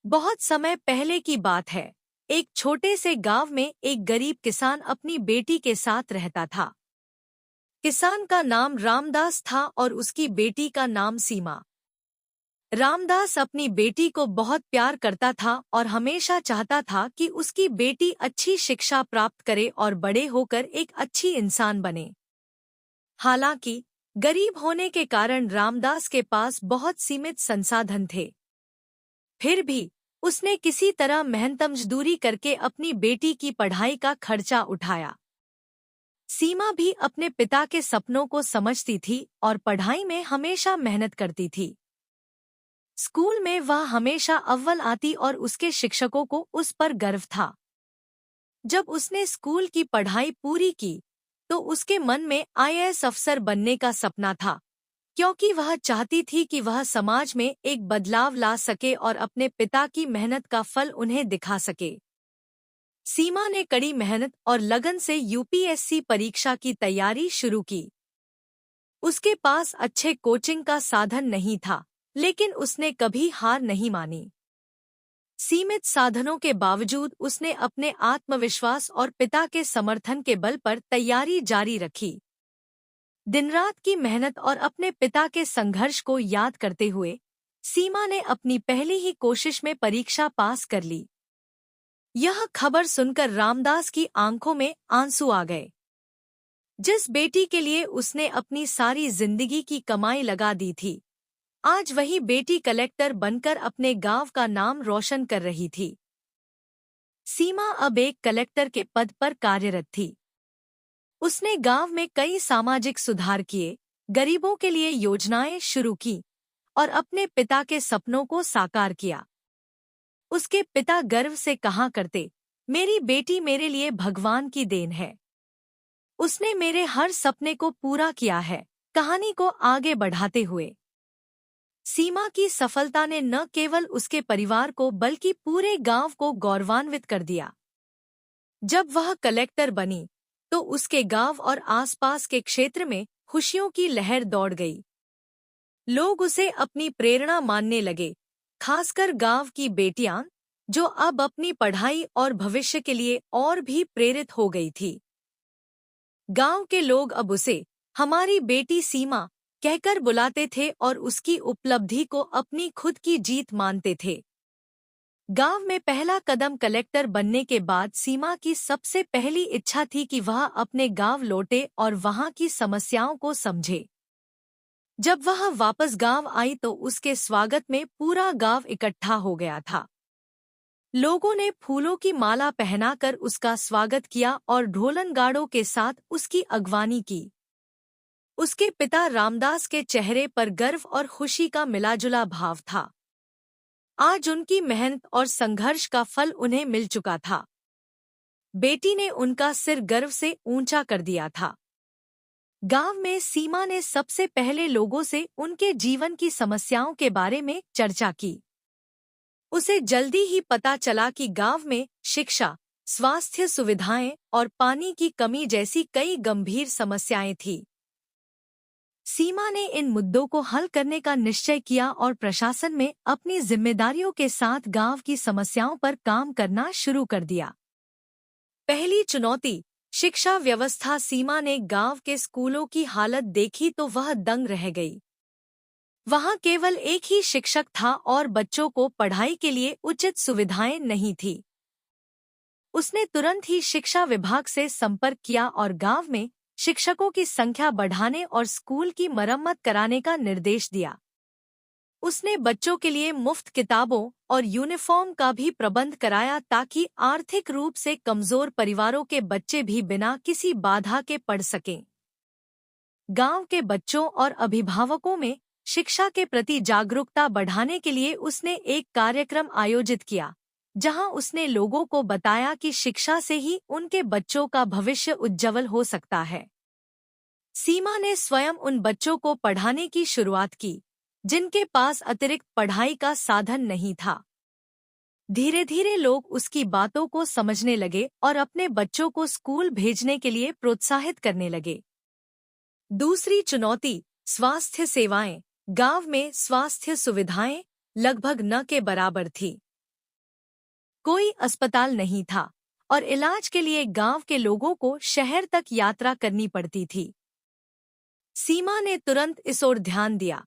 बहुत समय पहले की बात है। एक छोटे से गांव में एक गरीब किसान अपनी बेटी के साथ रहता था। किसान का नाम रामदास था और उसकी बेटी का नाम सीमा। रामदास अपनी बेटी को बहुत प्यार करता था और हमेशा चाहता था कि उसकी बेटी अच्छी शिक्षा प्राप्त करे और बड़े होकर एक अच्छी इंसान बने। हालांकि गरीब होने के कारण रामदास के पास बहुत सीमित संसाधन थे। फिर भी उसने किसी तरह मेहनत मजदूरी करके अपनी बेटी की पढ़ाई का खर्चा उठाया। सीमा भी अपने पिता के सपनों को समझती थी और पढ़ाई में हमेशा मेहनत करती थी। स्कूल में वह हमेशा अव्वल आती और उसके शिक्षकों को उस पर गर्व था। जब उसने स्कूल की पढ़ाई पूरी की तो उसके मन में आईएएस अफसर बनने का सपना था, क्योंकि वह चाहती थी कि वह समाज में एक बदलाव ला सके और अपने पिता की मेहनत का फल उन्हें दिखा सके। सीमा ने कड़ी मेहनत और लगन से यूपीएससी परीक्षा की तैयारी शुरू की। उसके पास अच्छे कोचिंग का साधन नहीं था, लेकिन उसने कभी हार नहीं मानी। सीमित साधनों के बावजूद उसने अपने आत्मविश्वास और पिता के समर्थन के बल पर तैयारी जारी रखी। दिन-रात की मेहनत और अपने पिता के संघर्ष को याद करते हुए सीमा ने अपनी पहली ही कोशिश में परीक्षा पास कर ली। यह खबर सुनकर रामदास की आंखों में आंसू आ गए। जिस बेटी के लिए उसने अपनी सारी जिंदगी की कमाई लगा दी थी, आज वही बेटी कलेक्टर बनकर अपने गांव का नाम रोशन कर रही थी। सीमा अब एक कलेक्टर के पद पर कार्यरत थी। उसने गांव में कई सामाजिक सुधार किए, गरीबों के लिए योजनाएं शुरू की और अपने पिता के सपनों को साकार किया। उसके पिता गर्व से कहा करते, मेरी बेटी मेरे लिए भगवान की देन है। उसने मेरे हर सपने को पूरा किया है। कहानी को आगे बढ़ाते हुए सीमा की सफलता ने न केवल उसके परिवार को बल्कि पूरे गांव को गौरवान्वित कर दिया। जब वह कलेक्टर बनी तो उसके गांव और आसपास के क्षेत्र में खुशियों की लहर दौड़ गई। लोग उसे अपनी प्रेरणा मानने लगे, खासकर गांव की बेटियां, जो अब अपनी पढ़ाई और भविष्य के लिए और भी प्रेरित हो गई थी। गांव के लोग अब उसे हमारी बेटी सीमा कहकर बुलाते थे और उसकी उपलब्धि को अपनी खुद की जीत मानते थे। गांव में पहला कदम कलेक्टर बनने के बाद सीमा की सबसे पहली इच्छा थी कि वह अपने गांव लौटे और वहां की समस्याओं को समझे। जब वह वापस गांव आई तो उसके स्वागत में पूरा गांव इकट्ठा हो गया था। लोगों ने फूलों की माला पहनाकर उसका स्वागत किया और ढोलन-गाड़ों के साथ उसकी अगवानी की। उसके पिता रामदास के चेहरे पर गर्व और खुशी का मिलाजुला भाव था। आज उनकी मेहनत और संघर्ष का फल उन्हें मिल चुका था। बेटी ने उनका सिर गर्व से ऊंचा कर दिया था। गांव में सीमा ने सबसे पहले लोगों से उनके जीवन की समस्याओं के बारे में चर्चा की। उसे जल्दी ही पता चला कि गांव में शिक्षा, स्वास्थ्य सुविधाएं और पानी की कमी जैसी कई गंभीर समस्याएं थीं। सीमा ने इन मुद्दों को हल करने का निश्चय किया और प्रशासन में अपनी जिम्मेदारियों के साथ गांव की समस्याओं पर काम करना शुरू कर दिया। पहली चुनौती, शिक्षा व्यवस्था। सीमा ने गांव के स्कूलों की हालत देखी तो वह दंग रह गई। वहां केवल एक ही शिक्षक था और बच्चों को पढ़ाई के लिए उचित सुविधाएं नहीं थी। उसने तुरंत ही शिक्षा विभाग से संपर्क किया और गांव में शिक्षकों की संख्या बढ़ाने और स्कूल की मरम्मत कराने का निर्देश दिया। उसने बच्चों के लिए मुफ्त किताबों और यूनिफॉर्म का भी प्रबंध कराया ताकि आर्थिक रूप से कमजोर परिवारों के बच्चे भी बिना किसी बाधा के पढ़ सकें। गांव के बच्चों और अभिभावकों में शिक्षा के प्रति जागरूकता बढ़ाने के लिए उसने एक कार्यक्रम आयोजित किया, जहां उसने लोगों को बताया कि शिक्षा से ही उनके बच्चों का भविष्य उज्जवल हो सकता है। सीमा ने स्वयं उन बच्चों को पढ़ाने की शुरुआत की, जिनके पास अतिरिक्त पढ़ाई का साधन नहीं था। धीरे धीरे लोग उसकी बातों को समझने लगे और अपने बच्चों को स्कूल भेजने के लिए प्रोत्साहित करने लगे। दूसरी चुनौती, स्वास्थ्य सेवाएं। गांव में स्वास्थ्य सुविधाएं लगभग न के बराबर थी। कोई अस्पताल नहीं था और इलाज के लिए गांव के लोगों को शहर तक यात्रा करनी पड़ती थी। सीमा ने तुरंत इस ओर ध्यान दिया।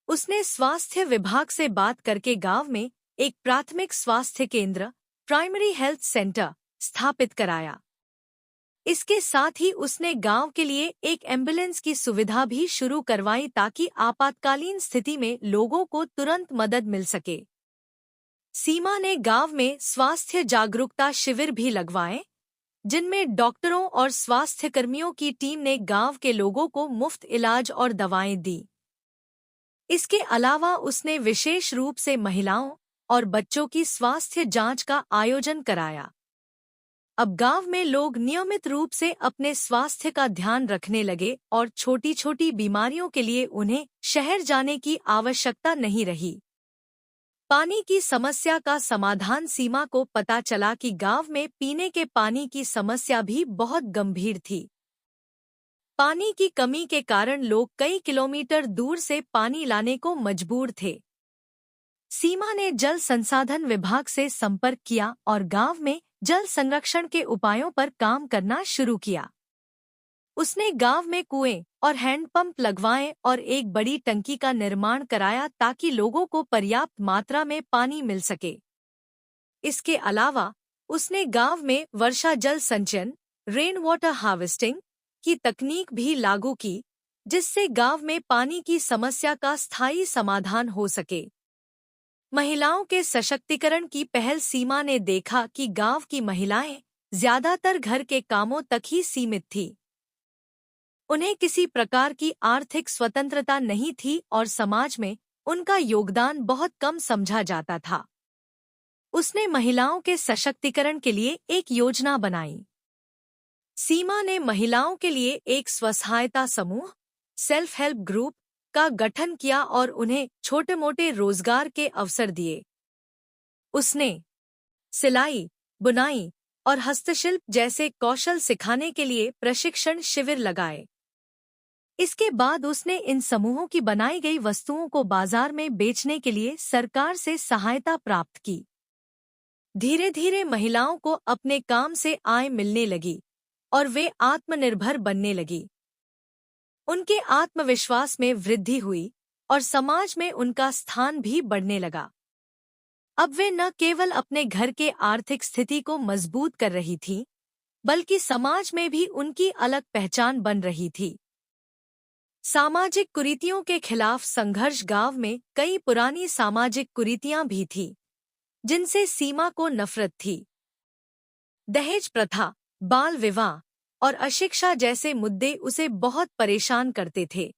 उसने स्वास्थ्य विभाग से बात करके गांव में एक प्राथमिक स्वास्थ्य केंद्र, प्राइमरी हेल्थ सेंटर, स्थापित कराया। इसके साथ ही उसने गांव के लिए एक एम्बुलेंस की सुविधा भी शुरू करवाई ताकि आपातकालीन स्थिति में लोगों को तुरंत मदद मिल सके। सीमा ने गांव में स्वास्थ्य जागरूकता शिविर भी लगवाए, जिनमें डॉक्टरों और स्वास्थ्य कर्मियों की टीम ने गांव के लोगों को मुफ्त इलाज और दवाएं दी। इसके अलावा उसने विशेष रूप से महिलाओं और बच्चों की स्वास्थ्य जांच का आयोजन कराया। अब गांव में लोग नियमित रूप से अपने स्वास्थ्य का ध्यान रखने लगे और छोटी छोटी बीमारियों के लिए उन्हें शहर जाने की आवश्यकता नहीं रही। पानी की समस्या का समाधान। सीमा को पता चला कि गांव में पीने के पानी की समस्या भी बहुत गंभीर थी। पानी की कमी के कारण लोग कई किलोमीटर दूर से पानी लाने को मजबूर थे। सीमा ने जल संसाधन विभाग से संपर्क किया और गांव में जल संरक्षण के उपायों पर काम करना शुरू किया। उसने गांव में कुएं और हैंडपंप लगवाए और एक बड़ी टंकी का निर्माण कराया ताकि लोगों को पर्याप्त मात्रा में पानी मिल सके। इसके अलावा उसने गांव में वर्षा जल संचयन, रेन वाटर हार्वेस्टिंग की तकनीक भी लागू की, जिससे गांव में पानी की समस्या का स्थायी समाधान हो सके। महिलाओं के सशक्तिकरण की पहल। सीमा ने देखा कि गांव की महिलाएं ज्यादातर घर के कामों तक ही सीमित थीं। उन्हें किसी प्रकार की आर्थिक स्वतंत्रता नहीं थी और समाज में उनका योगदान बहुत कम समझा जाता था। उसने महिलाओं के सशक्तिकरण के लिए एक योजना बनाई। सीमा ने महिलाओं के लिए एक स्वसहायता समूह, सेल्फ हेल्प ग्रुप का गठन किया और उन्हें छोटे-मोटे रोजगार के अवसर दिए। उसने सिलाई, बुनाई और हस्तशिल्प जैसे कौशल सिखाने के लिए प्रशिक्षण शिविर लगाए। इसके बाद उसने इन समूहों की बनाई गई वस्तुओं को बाजार में बेचने के लिए सरकार से सहायता प्राप्त की। धीरे धीरे महिलाओं को अपने काम से आय मिलने लगी और वे आत्मनिर्भर बनने लगी। उनके आत्मविश्वास में वृद्धि हुई और समाज में उनका स्थान भी बढ़ने लगा। अब वे न केवल अपने घर के आर्थिक स्थिति को मजबूत कर रही थीं, बल्कि समाज में भी उनकी अलग पहचान बन रही थी। सामाजिक कुरीतियों के खिलाफ संघर्ष। गांव में कई पुरानी सामाजिक कुरीतियां भी थीं, जिनसे सीमा को नफरत थी। दहेज प्रथा, बाल विवाह और अशिक्षा जैसे मुद्दे उसे बहुत परेशान करते थे।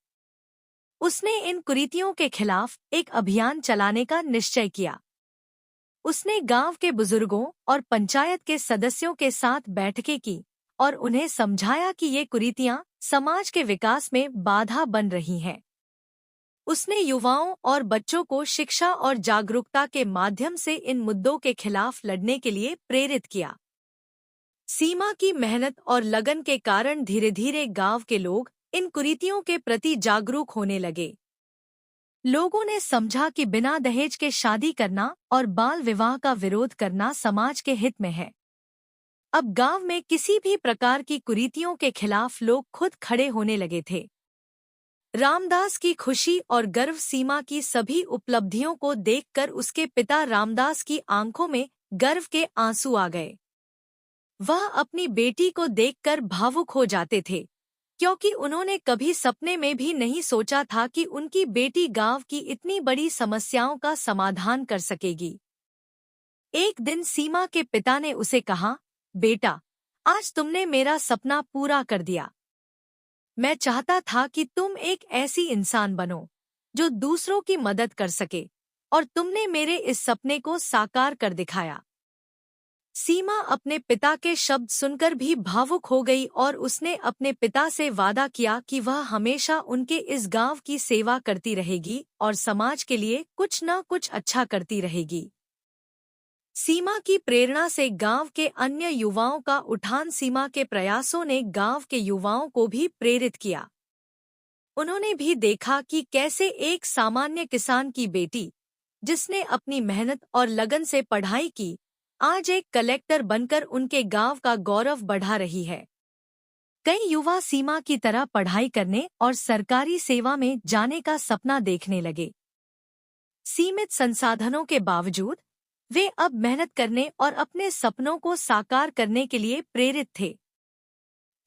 उसने इन कुरीतियों के खिलाफ एक अभियान चलाने का निश्चय किया। उसने गांव के बुजुर्गों और पंचायत के सदस्यों के साथ बैठकें की और उन्हें समझाया कि ये कुरीतियां समाज के विकास में बाधा बन रही हैं। उसने युवाओं और बच्चों को शिक्षा और जागरूकता के माध्यम से इन मुद्दों के खिलाफ लड़ने के लिए प्रेरित किया। सीमा की मेहनत और लगन के कारण धीरे धीरे गांव के लोग इन कुरीतियों के प्रति जागरूक होने लगे। लोगों ने समझा कि बिना दहेज के शादी करना और बाल विवाह का विरोध करना समाज के हित में है। अब गांव में किसी भी प्रकार की कुरीतियों के खिलाफ लोग खुद खड़े होने लगे थे। रामदास की खुशी और गर्व। सीमा की सभी उपलब्धियों को देखकर उसके पिता रामदास की आंखों में गर्व के आंसू आ गए। वह अपनी बेटी को देखकर भावुक हो जाते थे, क्योंकि उन्होंने कभी सपने में भी नहीं सोचा था कि उनकी बेटी गांव की इतनी बड़ी समस्याओं का समाधान कर सकेगी। एक दिन सीमा के पिता ने उसे कहा, बेटा, आज तुमने मेरा सपना पूरा कर दिया। मैं चाहता था कि तुम एक ऐसी इंसान बनो जो दूसरों की मदद कर सके, और तुमने मेरे इस सपने को साकार कर दिखाया। सीमा अपने पिता के शब्द सुनकर भी भावुक हो गई और उसने अपने पिता से वादा किया कि वह हमेशा उनके इस गांव की सेवा करती रहेगी और समाज के लिए कुछ न कुछ अच्छा करती रहेगी। सीमा की प्रेरणा से गांव के अन्य युवाओं का उठान। सीमा के प्रयासों ने गांव के युवाओं को भी प्रेरित किया। उन्होंने भी देखा कि कैसे एक सामान्य किसान की बेटी, जिसने अपनी मेहनत और लगन से पढ़ाई की, आज एक कलेक्टर बनकर उनके गांव का गौरव बढ़ा रही है। कई युवा सीमा की तरह पढ़ाई करने और सरकारी सेवा में जाने का सपना देखने लगे। सीमित संसाधनों के बावजूद वे अब मेहनत करने और अपने सपनों को साकार करने के लिए प्रेरित थे।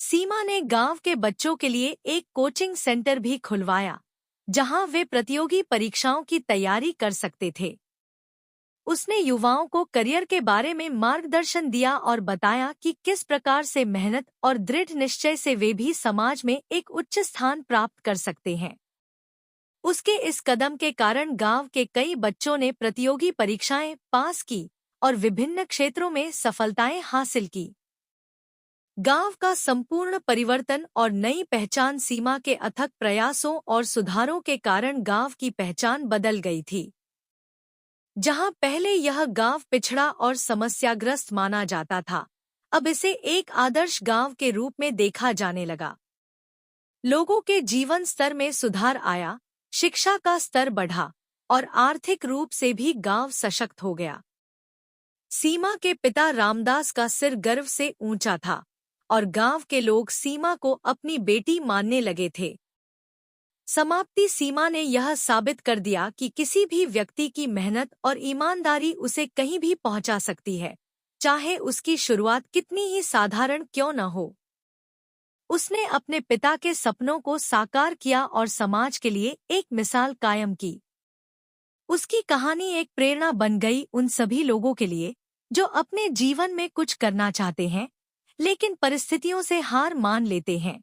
सीमा ने गांव के बच्चों के लिए एक कोचिंग सेंटर भी खुलवाया, जहां वे प्रतियोगी परीक्षाओं की तैयारी कर सकते थे। उसने युवाओं को करियर के बारे में मार्गदर्शन दिया और बताया कि किस प्रकार से मेहनत और दृढ़ निश्चय से वे भी समाज में एक उच्च स्थान प्राप्त कर सकते हैं। उसके इस कदम के कारण गांव के कई बच्चों ने प्रतियोगी परीक्षाएं पास की और विभिन्न क्षेत्रों में सफलताएं हासिल की। गांव का संपूर्ण परिवर्तन और नई पहचान सीमा के अथक प्रयासों और सुधारों के कारण गांव की पहचान बदल गई थी। जहां पहले यह गांव पिछड़ा और समस्याग्रस्त माना जाता था, अब इसे एक आदर्श गांव के रूप में देखा जाने लगा। लोगों के जीवन स्तर में सुधार आया, शिक्षा का स्तर बढ़ा और आर्थिक रूप से भी गांव सशक्त हो गया। सीमा के पिता रामदास का सिर गर्व से ऊंचा था और गांव के लोग सीमा को अपनी बेटी मानने लगे थे। समाप्ति सीमा ने यह साबित कर दिया कि किसी भी व्यक्ति की मेहनत और ईमानदारी उसे कहीं भी पहुंचा सकती है, चाहे उसकी शुरुआत कितनी ही साधारण क्यों न हो। उसने अपने पिता के सपनों को साकार किया और समाज के लिए एक मिसाल कायम की। उसकी कहानी एक प्रेरणा बन गई उन सभी लोगों के लिए जो अपने जीवन में कुछ करना चाहते हैं, लेकिन परिस्थितियों से हार मान लेते हैं।